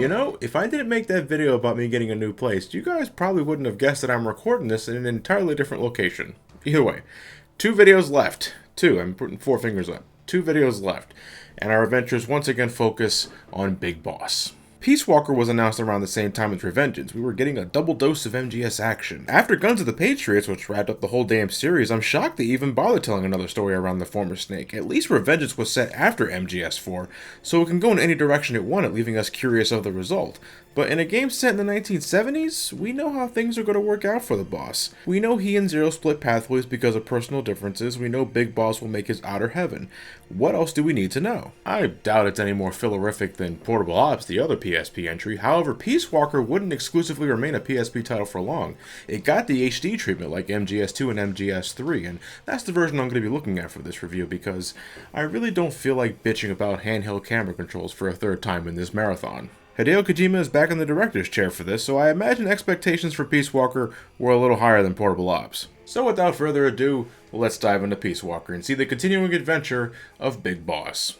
You know, if I didn't make that video about me getting a new place, you guys probably wouldn't have guessed that I'm recording this in an entirely different location. Either way, 2 videos left. 2, I'm putting 4 fingers up. 2 videos left, and our adventures once again focus on Big Boss. Peace Walker was announced around the same time as Revengeance. We were getting a double dose of MGS action. After Guns of the Patriots, which wrapped up the whole damn series, I'm shocked they even bothered telling another story around the former Snake. At least Revengeance was set after MGS 4, so it can go in any direction it wanted, leaving us curious of the result. But in a game set in the 1970s, we know how things are going to work out for the boss. We know he and Zero split pathways because of personal differences. We know Big Boss will make his outer heaven. What else do we need to know? I doubt it's any more fillerific than Portable Ops, the other PSP entry. However, Peace Walker wouldn't exclusively remain a PSP title for long. It got the HD treatment like MGS2 and MGS3, and that's the version I'm going to be looking at for this review because I really don't feel like bitching about handheld camera controls for a third time in this marathon. Hideo Kojima is back in the director's chair for this, so I imagine expectations for Peace Walker were a little higher than Portable Ops. So without further ado, let's dive into Peace Walker and see the continuing adventure of Big Boss.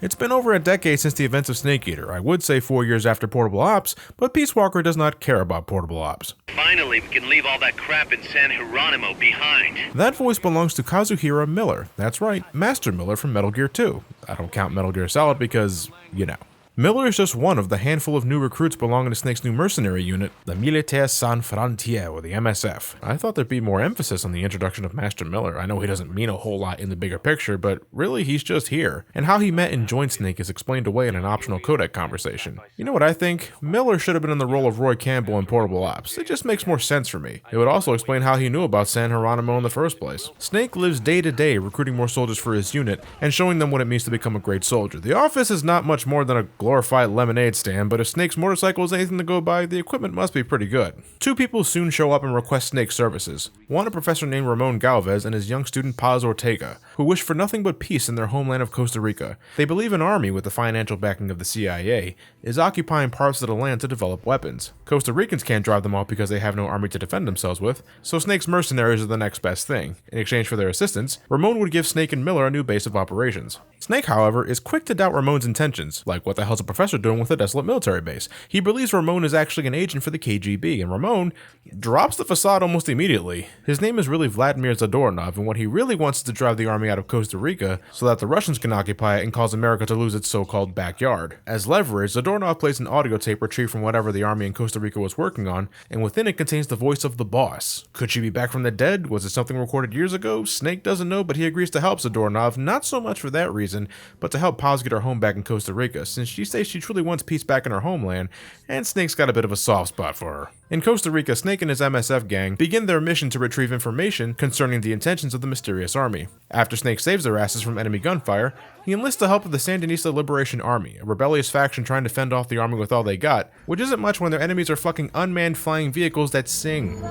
It's been over a decade since the events of Snake Eater. I would say 4 years after Portable Ops, but Peace Walker does not care about Portable Ops. Finally, we can leave all that crap in San Geronimo behind. That voice belongs to Kazuhira Miller. That's right, Master Miller from Metal Gear 2. I don't count Metal Gear Solid because, you know. Miller is just one of the handful of new recruits belonging to Snake's new mercenary unit, the Militaires Sans Frontières, or the MSF. I thought there'd be more emphasis on the introduction of Master Miller. I know he doesn't mean a whole lot in the bigger picture, but really he's just here. And how he met and joined Snake is explained away in an optional codec conversation. You know what I think? Miller should have been in the role of Roy Campbell in Portable Ops. It just makes more sense for me. It would also explain how he knew about San Geronimo in the first place. Snake lives day to day recruiting more soldiers for his unit and showing them what it means to become a great soldier. The office is not much more than a glorified lemonade stand, but if Snake's motorcycle is anything to go by, the equipment must be pretty good. 2 people soon show up and request Snake's services. One, a professor named Ramon Galvez, and his young student Paz Ortega, who wish for nothing but peace in their homeland of Costa Rica. They believe an army, with the financial backing of the CIA, is occupying parts of the land to develop weapons. Costa Ricans can't drive them off because they have no army to defend themselves with, so Snake's mercenaries are the next best thing. In exchange for their assistance, Ramon would give Snake and Miller a new base of operations. Snake, however, is quick to doubt Ramon's intentions, like what the hell's a professor doing with a desolate military base. He believes Ramon is actually an agent for the KGB, and Ramon drops the facade almost immediately. His name is really Vladimir Zadornov, and what he really wants is to drive the army out of Costa Rica so that the Russians can occupy it and cause America to lose its so-called backyard. As leverage, Zadornov plays an audio tape retrieved from whatever the army in Costa Rica was working on, and within it contains the voice of the boss. Could she be back from the dead? Was it something recorded years ago? Snake doesn't know, but he agrees to help Zadornov, not so much for that reason, but to help Paz get her home back in Costa Rica, since she says she truly wants peace back in her homeland, and Snake's got a bit of a soft spot for her. In Costa Rica, Snake and his MSF gang begin their mission to retrieve information concerning the intentions of the mysterious army. After Snake saves their asses from enemy gunfire, he enlists the help of the Sandinista Liberation Army, a rebellious faction trying to fend off the army with all they got, which isn't much when their enemies are fucking unmanned flying vehicles that sing.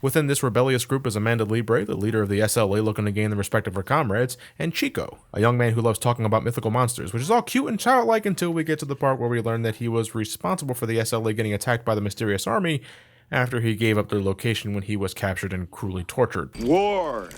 Within this rebellious group is Amanda Libre, the leader of the SLA looking to gain the respect of her comrades, and Chico, a young man who loves talking about mythical monsters, which is all cute and childlike until we get to the part where we learn that he was responsible for the SLA getting attacked by the mysterious army after he gave up their location when he was captured and cruelly tortured. War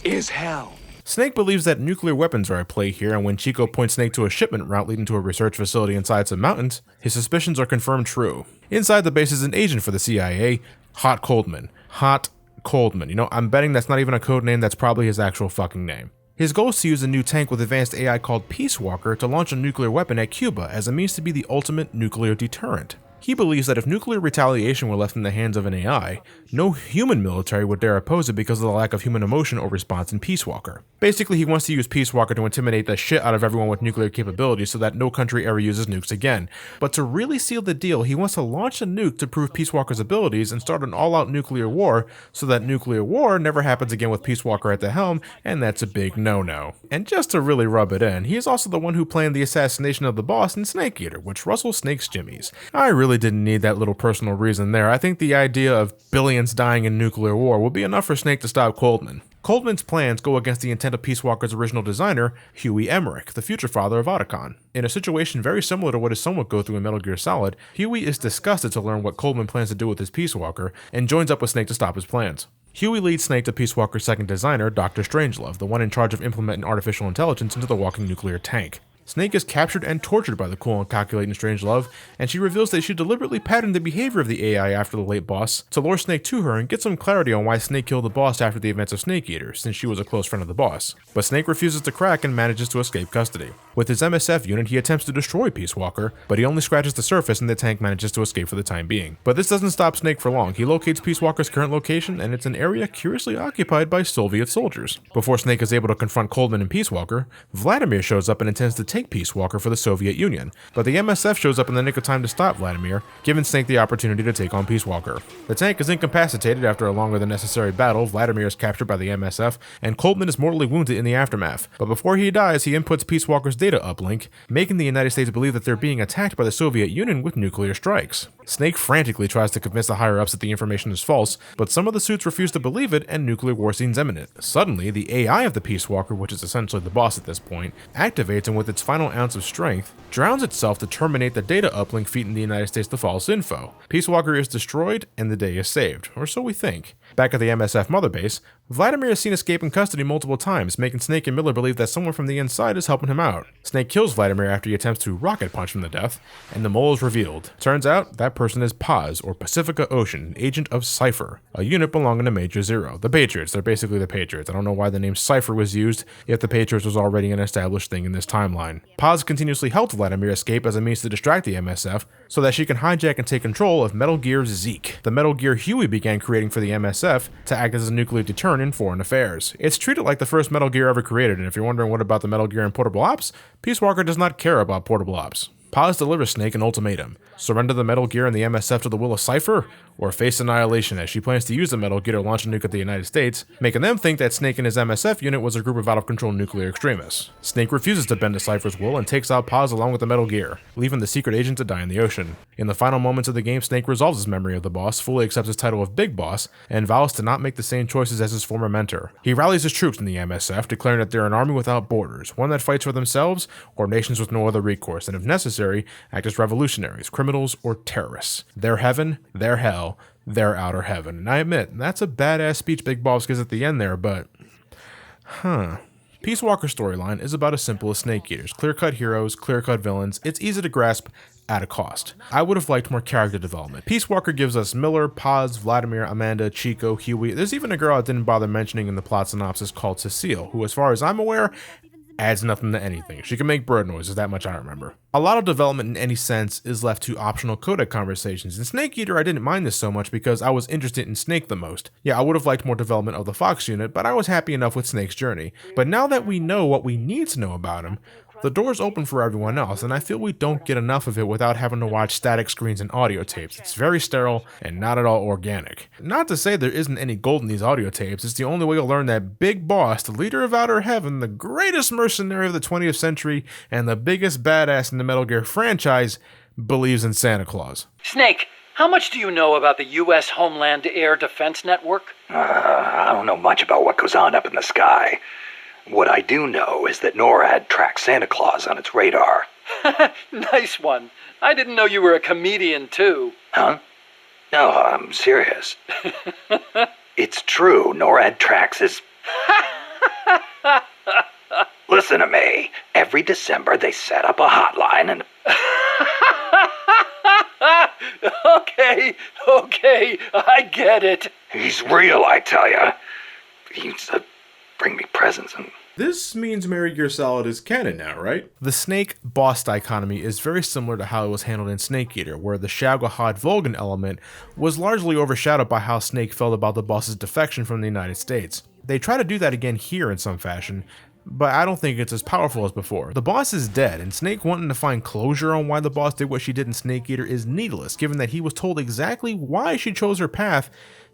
is hell. Snake believes that nuclear weapons are at play here, and when Chico points Snake to a shipment route leading to a research facility inside some mountains, his suspicions are confirmed true. Inside the base is an agent for the CIA, Hot Coldman. Hot Coldman. You know, I'm betting that's not even a code name, that's probably his actual fucking name. His goal is to use a new tank with advanced AI called Peace Walker to launch a nuclear weapon at Cuba as a means to be the ultimate nuclear deterrent. He believes that if nuclear retaliation were left in the hands of an AI, no human military would dare oppose it because of the lack of human emotion or response in Peace Walker. Basically, he wants to use Peace Walker to intimidate the shit out of everyone with nuclear capabilities so that no country ever uses nukes again. But to really seal the deal, he wants to launch a nuke to prove Peace Walker's abilities and start an all-out nuclear war so that nuclear war never happens again with Peace Walker at the helm, and that's a big no-no. And just to really rub it in, he is also the one who planned the assassination of the boss in Snake Eater, which Russell Snake's Jimmy's. I really didn't need that little personal reason there. I think the idea of billions dying in nuclear war will be enough for Snake to stop Coldman. Coldman's plans go against the intent of Peace Walker's original designer, Huey Emmerich, the future father of Otacon. In a situation very similar to what his son would go through in Metal Gear Solid, Huey is disgusted to learn what Coldman plans to do with his Peace Walker and joins up with Snake to stop his plans. Huey leads Snake to Peace Walker's second designer, Dr. Strangelove, the one in charge of implementing artificial intelligence into the walking nuclear tank. Snake is captured and tortured by the cool and calculating Strangelove, and she reveals that she deliberately patterned the behavior of the AI after the late boss to lure Snake to her and get some clarity on why Snake killed the boss after the events of Snake Eater, since she was a close friend of the boss. But Snake refuses to crack and manages to escape custody. With his MSF unit, he attempts to destroy Peace Walker, but he only scratches the surface and the tank manages to escape for the time being. But this doesn't stop Snake for long. He locates Peace Walker's current location, and it's an area curiously occupied by Soviet soldiers. Before Snake is able to confront Coldman and Peace Walker, Vladimir shows up and intends to take Peace Walker for the Soviet Union, but the MSF shows up in the nick of time to stop Vladimir, giving Snake the opportunity to take on Peace Walker. The tank is incapacitated after a longer than necessary battle. Vladimir is captured by the MSF, and Coldman is mortally wounded in the aftermath. But before he dies, he inputs Peace Walker's data uplink, making the United States believe that they're being attacked by the Soviet Union with nuclear strikes. Snake frantically tries to convince the higher-ups that the information is false, but some of the suits refuse to believe it, and nuclear war seems imminent. Suddenly, the AI of the Peace Walker, which is essentially the boss at this point, activates and with its final ounce of strength, drowns itself to terminate the data uplink feeding the United States the false info. Peace Walker is destroyed, and the day is saved, or so we think. Back at the MSF mother base, Vladimir is seen escaping custody multiple times, making Snake and Miller believe that someone from the inside is helping him out. Snake kills Vladimir after he attempts to rocket punch him to death, and the mole is revealed. Turns out, that person is Paz, or Pacifica Ocean, an agent of Cypher, a unit belonging to Major Zero. The Patriots, they're basically the Patriots. I don't know why the name Cypher was used, if the Patriots was already an established thing in this timeline. Paz continuously helps Vladimir escape as a means to distract the MSF, so that she can hijack and take control of Metal Gear Zeke, the Metal Gear Huey began creating for the MSF to act as a nuclear deterrent in foreign affairs. It's treated like the first Metal Gear ever created, and if you're wondering what about the Metal Gear and Portable Ops, Peace Walker does not care about Portable Ops. Paz delivers Snake an ultimatum: surrender the Metal Gear and the MSF to the will of Cypher, or face annihilation, as she plans to use the Metal Gear to launch a nuke at the United States, making them think that Snake and his MSF unit was a group of out-of-control nuclear extremists. Snake refuses to bend to Cypher's will and takes out Paz along with the Metal Gear, leaving the secret agent to die in the ocean. In the final moments of the game, Snake resolves his memory of the boss, fully accepts his title of Big Boss, and vows to not make the same choices as his former mentor. He rallies his troops in the MSF, declaring that they're an army without borders, one that fights for themselves or nations with no other recourse, and if necessary, act as revolutionaries, criminals, or terrorists. Their heaven, their hell, their outer heaven. And I admit, that's a badass speech Big Boss gives at the end there, but... Peace Walker's storyline is about as simple as Snake Eaters. Clear-cut heroes, clear-cut villains. It's easy to grasp at a cost. I would have liked more character development. Peace Walker gives us Miller, Paz, Vladimir, Amanda, Chico, Huey. There's even a girl I didn't bother mentioning in the plot synopsis called Cecile, who, as far as I'm aware, adds nothing to anything. She can make bird noises, that much I remember. A lot of development in any sense is left to optional codec conversations. In Snake Eater, I didn't mind this so much because I was interested in Snake the most. Yeah, I would have liked more development of the Fox unit, but I was happy enough with Snake's journey. But now that we know what we need to know about him, the door's open for everyone else, and I feel we don't get enough of it without having to watch static screens and audio tapes. It's very sterile and not at all organic. Not to say there isn't any gold in these audio tapes, it's the only way to learn that Big Boss, the leader of Outer Heaven, the greatest mercenary of the 20th century, and the biggest badass in the Metal Gear franchise, believes in Santa Claus. Snake, how much do you know about the U.S. Homeland Air Defense Network? I don't know much about what goes on up in the sky. What I do know is that NORAD tracks Santa Claus on its radar. Nice one. I didn't know you were a comedian, too. Huh? No, I'm serious. It's true, NORAD tracks his... Listen to me. Every December they set up a hotline and... Okay, I get it. He's real, I tell ya. He used to bring me presents and... This means Metal Gear Solid is canon now, right? The Snake-boss dichotomy is very similar to how it was handled in Snake Eater, where the Shagohod-Volgan element was largely overshadowed by how Snake felt about the boss's defection from the United States. They try to do that again here in some fashion, but I don't think it's as powerful as before. The boss is dead, and Snake wanting to find closure on why the boss did what she did in Snake Eater is needless, given that he was told exactly why she chose her path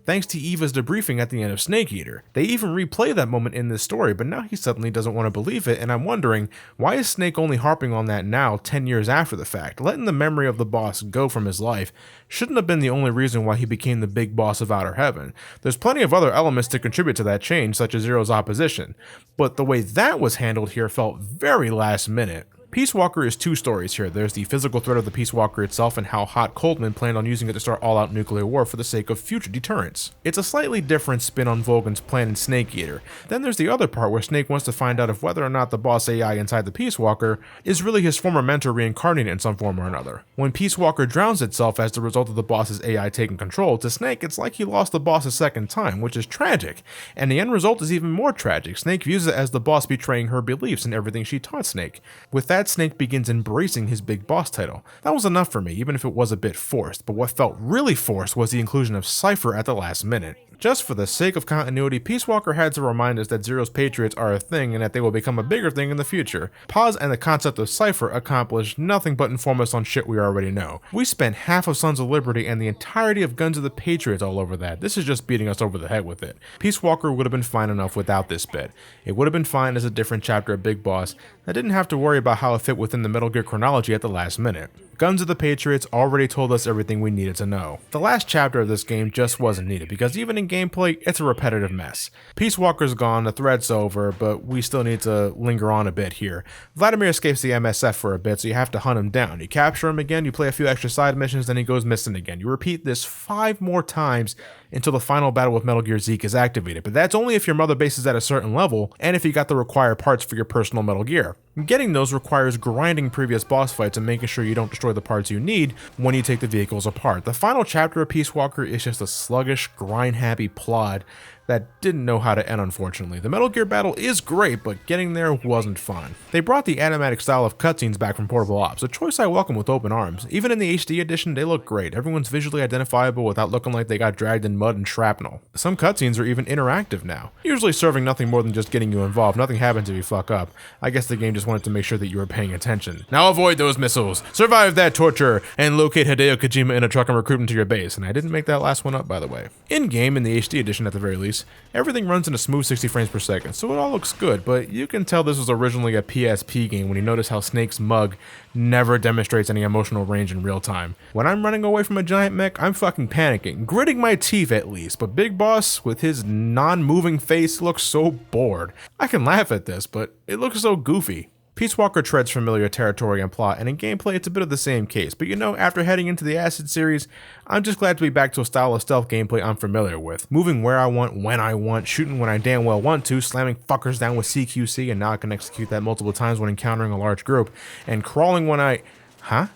thanks to Eva's debriefing at the end of Snake Eater. They even replay that moment in this story, but now he suddenly doesn't want to believe it, and I'm wondering, why is Snake only harping on that now, 10 years after the fact? Letting the memory of the boss go from his life shouldn't have been the only reason why he became the big boss of Outer Heaven. There's plenty of other elements to contribute to that change, such as Zero's opposition, but the way that was handled here felt very last minute. Peace Walker is two stories here. There's the physical threat of the Peace Walker itself and how Hot Coldman planned on using it to start all-out nuclear war for the sake of future deterrence. It's a slightly different spin on Vogan's plan in Snake Eater. Then there's the other part where Snake wants to find out if whether or not the boss AI inside the Peace Walker is really his former mentor reincarnated in some form or another. When Peace Walker drowns itself as the result of the boss's AI taking control, to Snake it's like he lost the boss a second time, which is tragic. And the end result is even more tragic. Snake views it as the boss betraying her beliefs and everything she taught Snake. With that, Snake begins embracing his big boss title. That was enough for me, even if it was a bit forced, but what felt really forced was the inclusion of Cypher at the last minute. Just for the sake of continuity, Peace Walker had to remind us that Zero's Patriots are a thing and that they will become a bigger thing in the future. Paz and the concept of Cypher accomplished nothing but inform us on shit we already know. We spent half of Sons of Liberty and the entirety of Guns of the Patriots all over that. This is just beating us over the head with it. Peace Walker would have been fine enough without this bit. It would have been fine as a different chapter of Big Boss that didn't have to worry about how it fit within the Metal Gear chronology at the last minute. Guns of the Patriots already told us everything we needed to know. The last chapter of this game just wasn't needed because even in gameplay, it's a repetitive mess. Peace Walker's gone, the threat's over, but we still need to linger on a bit here. Vladimir escapes the MSF for a bit, so you have to hunt him down. You capture him again, you play a few extra side missions, then he goes missing again. You repeat this 5 more times until the final battle with Metal Gear Zeke is activated, but that's only if your mother base is at a certain level and if you got the required parts for your personal Metal Gear. Getting those requires grinding previous boss fights and making sure you don't destroy the parts you need when you take the vehicles apart. The final chapter of Peace Walker is just a sluggish, grind-happy plod that didn't know how to end, unfortunately. The Metal Gear battle is great, but getting there wasn't fun. They brought the animatic style of cutscenes back from Portable Ops, a choice I welcome with open arms. Even in the HD edition, they look great. Everyone's visually identifiable without looking like they got dragged in mud and shrapnel. Some cutscenes are even interactive now, usually serving nothing more than just getting you involved. Nothing happens if you fuck up. I guess the game just wanted to make sure that you were paying attention. Now avoid those missiles, survive that torture, and locate Hideo Kojima in a truck and recruit him to your base. And I didn't make that last one up, by the way. In-game, in the HD edition at the very least, everything runs in a smooth 60 frames per second, so it all looks good, but you can tell this was originally a PSP game when you notice how Snake's mug never demonstrates any emotional range in real time. When I'm running away from a giant mech, I'm fucking panicking, gritting my teeth at least, but Big Boss, with his non-moving face, looks so bored. I can laugh at this, but it looks so goofy. Peace Walker treads familiar territory and plot, and in gameplay it's a bit of the same case, but you know, after heading into the Acid series, I'm just glad to be back to a style of stealth gameplay I'm familiar with. Moving where I want, when I want, shooting when I damn well want to, slamming fuckers down with CQC, and now I can execute that multiple times when encountering a large group, and crawling when I... Huh?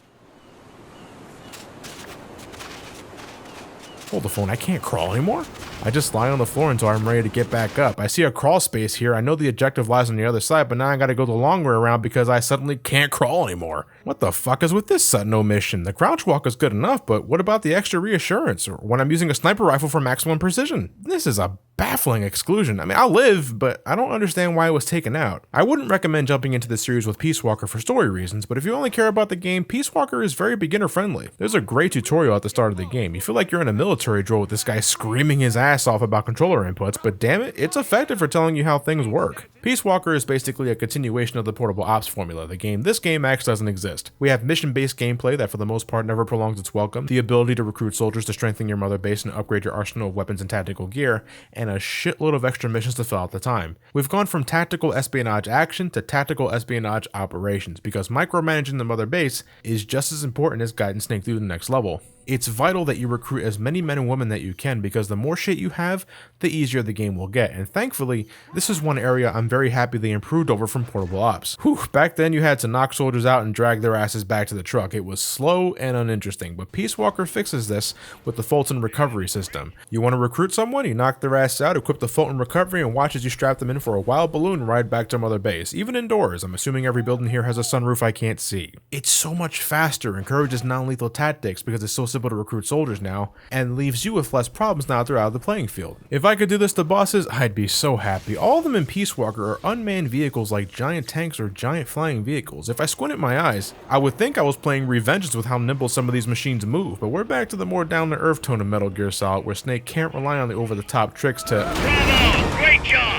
Hold the phone, I can't crawl anymore? I just lie on the floor until I'm ready to get back up. I see a crawl space here. I know the objective lies on the other side, but now I gotta go the long way around because I suddenly can't crawl anymore. What the fuck is with this sudden omission? The crouch walk is good enough, but what about the extra reassurance, or when I'm using a sniper rifle for maximum precision? This is a baffling exclusion. I mean, I'll live, but I don't understand why it was taken out. I wouldn't recommend jumping into the series with Peace Walker for story reasons, but if you only care about the game, Peace Walker is very beginner friendly. There's a great tutorial at the start of the game. You feel like you're in a military drill with this guy screaming his ass off about controller inputs, but damn it, it's effective for telling you how things work. Peace Walker is basically a continuation of the Portable Ops formula. This game X doesn't exist. We have mission-based gameplay that for the most part never prolongs its welcome, the ability to recruit soldiers to strengthen your mother base and upgrade your arsenal of weapons and tactical gear, and a shitload of extra missions to fill out the time. We've gone from tactical espionage action to tactical espionage operations, because micromanaging the mother base is just as important as guiding Snake through the next level. It's vital that you recruit as many men and women that you can, because the more shit you have, the easier the game will get, and thankfully, this is one area I'm very happy they improved over from Portable Ops. Whew, back then you had to knock soldiers out and drag their asses back to the truck. It was slow and uninteresting, but Peace Walker fixes this with the Fulton recovery system. You want to recruit someone, you knock their ass out, equip the Fulton recovery, and watch as you strap them in for a wild balloon ride back to Mother Base, even indoors. I'm assuming every building here has a sunroof I can't see. It's so much faster, encourages non-lethal tactics because it's so simple to recruit soldiers now, and leaves you with less problems now that they're out of the playing field. If I could do this to bosses, I'd be so happy. All of them in Peace Walker are unmanned vehicles like giant tanks or giant flying vehicles. If I squinted my eyes, I would think I was playing Revengeance with how nimble some of these machines move, but we're back to the more down-to-earth tone of Metal Gear Solid, where Snake can't rely on the over-the-top tricks to... Bravo! Great job!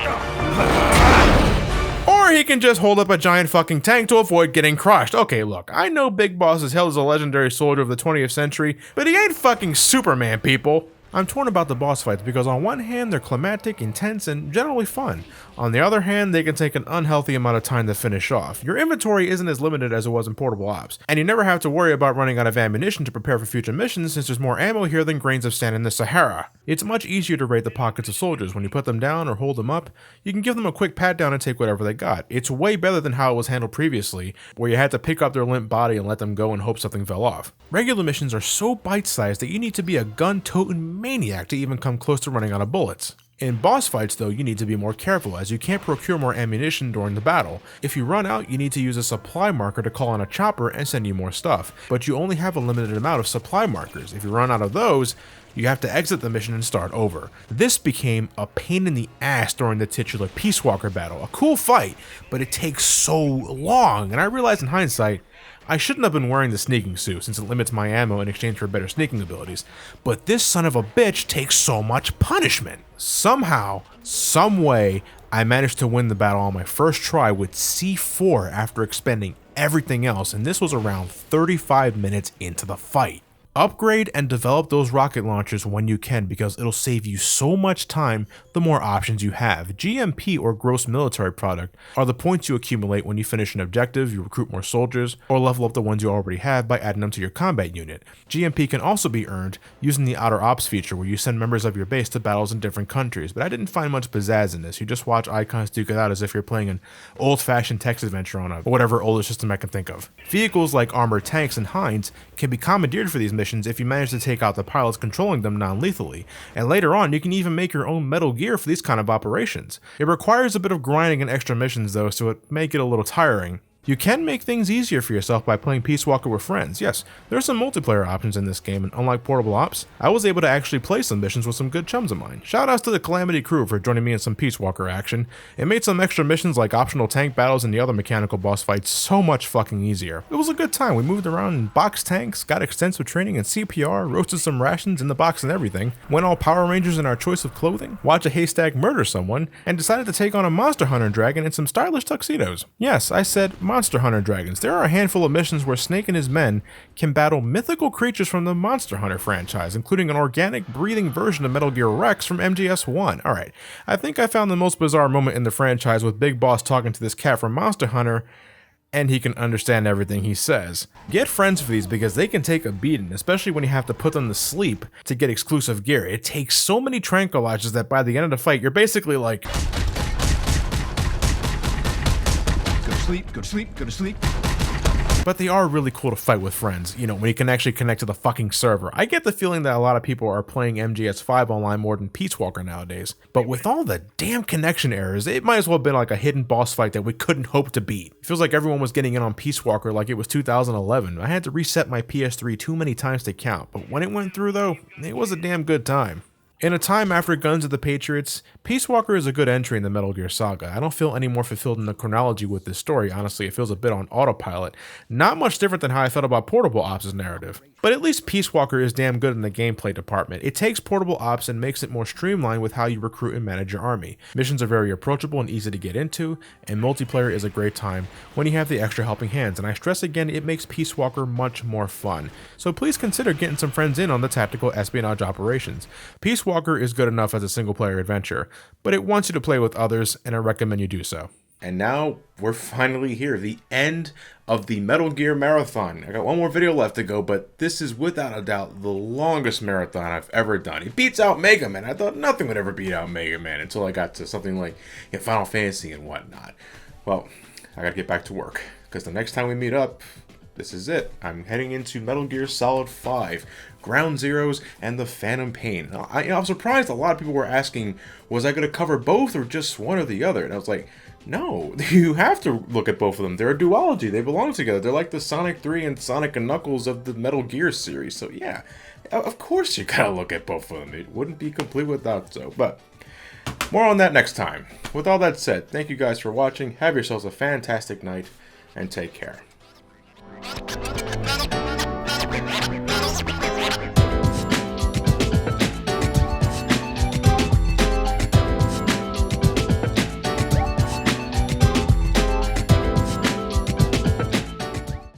Or he can just hold up a giant fucking tank to avoid getting crushed. Okay, look, I know Big Boss is hailed as a legendary soldier of the 20th century, but he ain't fucking Superman, people. I'm torn about the boss fights because on one hand they're climatic, intense, and generally fun. On the other hand, they can take an unhealthy amount of time to finish off. Your inventory isn't as limited as it was in Portable Ops, and you never have to worry about running out of ammunition to prepare for future missions since there's more ammo here than grains of sand in the Sahara. It's much easier to raid the pockets of soldiers. When you put them down or hold them up, you can give them a quick pat down and take whatever they got. It's way better than how it was handled previously, where you had to pick up their limp body and let them go and hope something fell off. Regular missions are so bite-sized that you need to be a gun-toting maniac to even come close to running out of bullets. In boss fights though, you need to be more careful as you can't procure more ammunition during the battle. If you run out, you need to use a supply marker to call on a chopper and send you more stuff, but you only have a limited amount of supply markers. If you run out of those, you have to exit the mission and start over. This became a pain in the ass during the titular Peace Walker battle. A cool fight, but it takes so long, and I realized in hindsight, I shouldn't have been wearing the sneaking suit since it limits my ammo in exchange for better sneaking abilities, but this son of a bitch takes so much punishment. Somehow, some way, I managed to win the battle on my first try with C4 after expending everything else, and this was around 35 minutes into the fight. Upgrade and develop those rocket launchers when you can because it'll save you so much time the more options you have. GMP or gross military product are the points you accumulate when you finish an objective, you recruit more soldiers, or level up the ones you already have by adding them to your combat unit. GMP can also be earned using the Outer Ops feature where you send members of your base to battles in different countries, but I didn't find much pizzazz in this. You just watch icons duke it out as if you're playing an old-fashioned text adventure on whatever older system I can think of. Vehicles like armored tanks and hinds can be commandeered for these missions if you manage to take out the pilots controlling them non-lethally, and later on you can even make your own Metal Gear for these kind of operations. It requires a bit of grinding and extra missions though, so it may get a little tiring. You can make things easier for yourself by playing Peace Walker with friends. Yes, there are some multiplayer options in this game, and unlike Portable Ops, I was able to actually play some missions with some good chums of mine. Shoutouts to the Calamity Crew for joining me in some Peace Walker action. It made some extra missions like optional tank battles and the other mechanical boss fights so much fucking easier. It was a good time. We moved around in box tanks, got extensive training in CPR, roasted some rations in the box and everything, went all Power Rangers in our choice of clothing, watched a haystack murder someone, and decided to take on a Monster Hunter dragon in some stylish tuxedos. Yes, I said Monster Hunter dragons. There are a handful of missions where Snake and his men can battle mythical creatures from the Monster Hunter franchise, including an organic, breathing version of Metal Gear Rex from MGS1. Alright, I think I found the most bizarre moment in the franchise with Big Boss talking to this cat from Monster Hunter, and he can understand everything he says. Get friends for these because they can take a beating, especially when you have to put them to sleep to get exclusive gear. It takes so many tranquilizers that by the end of the fight, you're basically like... Go to sleep. But they are really cool to fight with friends, you know, when you can actually connect to the fucking server. I get the feeling that a lot of people are playing MGS5 online more than Peace Walker nowadays. But with all the damn connection errors, it might as well have been like a hidden boss fight that we couldn't hope to beat. It feels like everyone was getting in on Peace Walker like it was 2011. I had to reset my PS3 too many times to count, but when it went through though, it was a damn good time. In a time after Guns of the Patriots, Peace Walker is a good entry in the Metal Gear saga. I don't feel any more fulfilled in the chronology with this story. Honestly, it feels a bit on autopilot. Not much different than how I felt about Portable Ops' narrative. But at least Peace Walker is damn good in the gameplay department. It takes Portable Ops and makes it more streamlined with how you recruit and manage your army. Missions are very approachable and easy to get into, and multiplayer is a great time when you have the extra helping hands, and I stress again, it makes Peace Walker much more fun. So please consider getting some friends in on the tactical espionage operations. Peace Walker is good enough as a single player adventure, but it wants you to play with others, and I recommend you do so. And now we're finally here, the end of the Metal Gear marathon. I got one more video left to go, but this is without a doubt the longest marathon I've ever done. It beats out Mega Man. I thought nothing would ever beat out Mega Man until I got to something like Final Fantasy and whatnot. Well, I gotta get back to work, because the next time we meet up, this is it. I'm heading into Metal Gear Solid 5, Ground Zeroes, and the Phantom Pain. I'm surprised a lot of people were asking, was I going to cover both or just one or the other? And I was like, No, you have to look at both of them. They're a duology. They belong together. They're like the Sonic 3 and Sonic and Knuckles of the Metal Gear series. So yeah, of course you gotta look at both of them. It wouldn't be complete without so. But more on that next time. With all that said, thank you guys for watching. Have yourselves a fantastic night, and take care.